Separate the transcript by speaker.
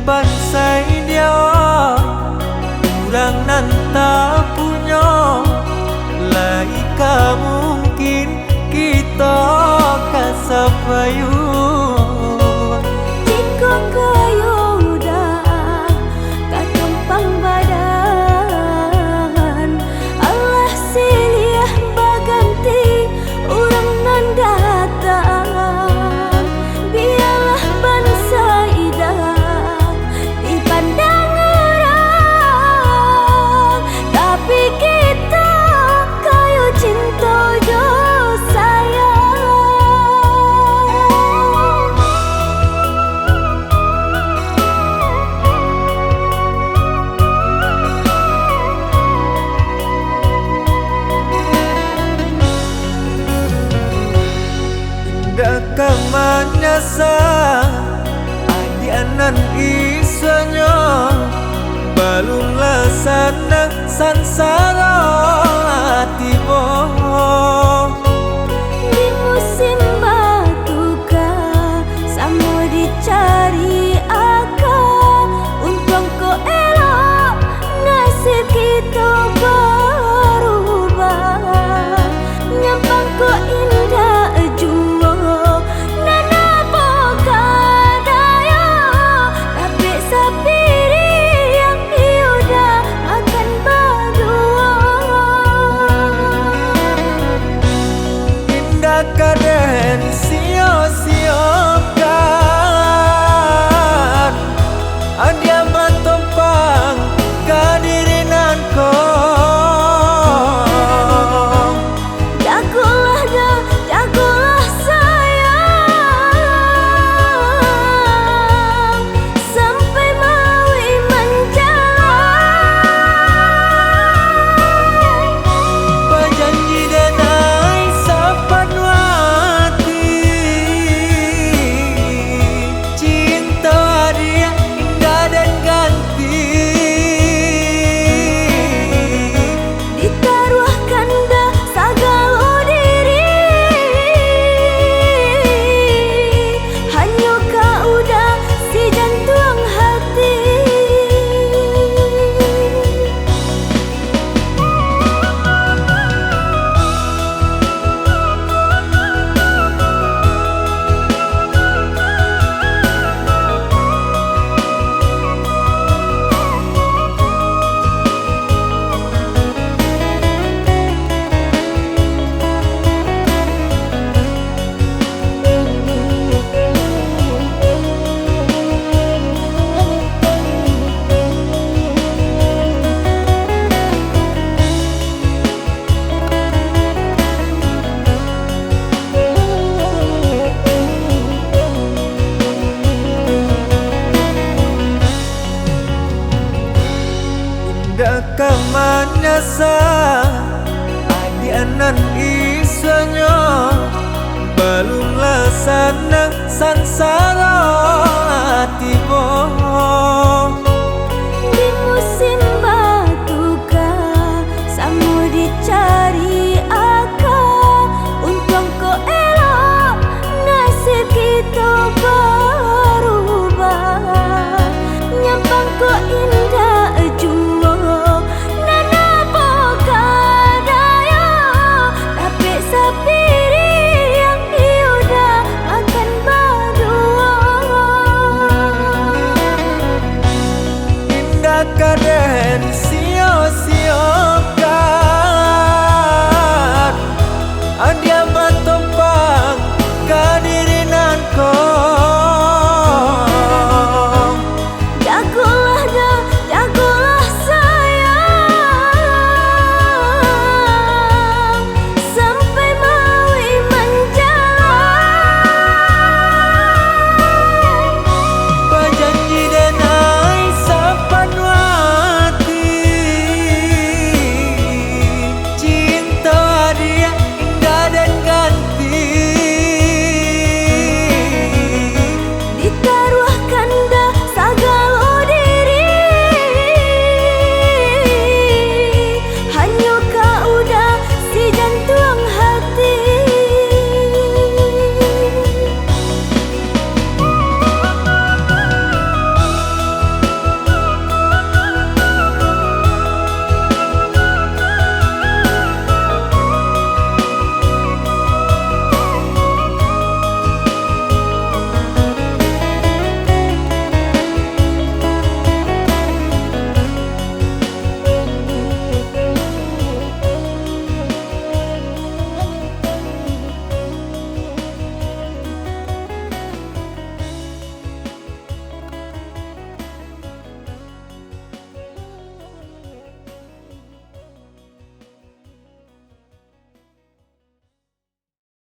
Speaker 1: bansai dia urang nan tak punya laika mungkin kita kasapayun
Speaker 2: jika kayu dah katumpang badan Allah silih baganti urang nan datang biarlah bangsa idah dipandang orang tapi kita kayu cinta jo sayang.
Speaker 1: Indah kamanyasa adianan isanya balunglah sana sansara tiba
Speaker 2: Di musim batuka samo dicari akal untung ko elok nasib kita berubah nyampang ko indah jua nana pokadaya tapi sapiri yang iudah akan berdua
Speaker 1: indah kaden sia-siakan adia matumpang kadirinan ko
Speaker 2: jagolah dah, jagolah sayang sampai mawi menjalan
Speaker 1: berjanji dan ai sapanwati cinta dia indah dan ganti
Speaker 2: ditaruhkan dah segala diri hanya kau dah si jantung hati.
Speaker 1: indah kamanyasa adianan isanya balunglah sana sansara tiba
Speaker 2: Di musim batuka samo dicari akal untung ko elok nasib kita berubah nyampang ko indah jua nana pokadaya tapi sapiri yang iudah akan berdua
Speaker 1: indah kaden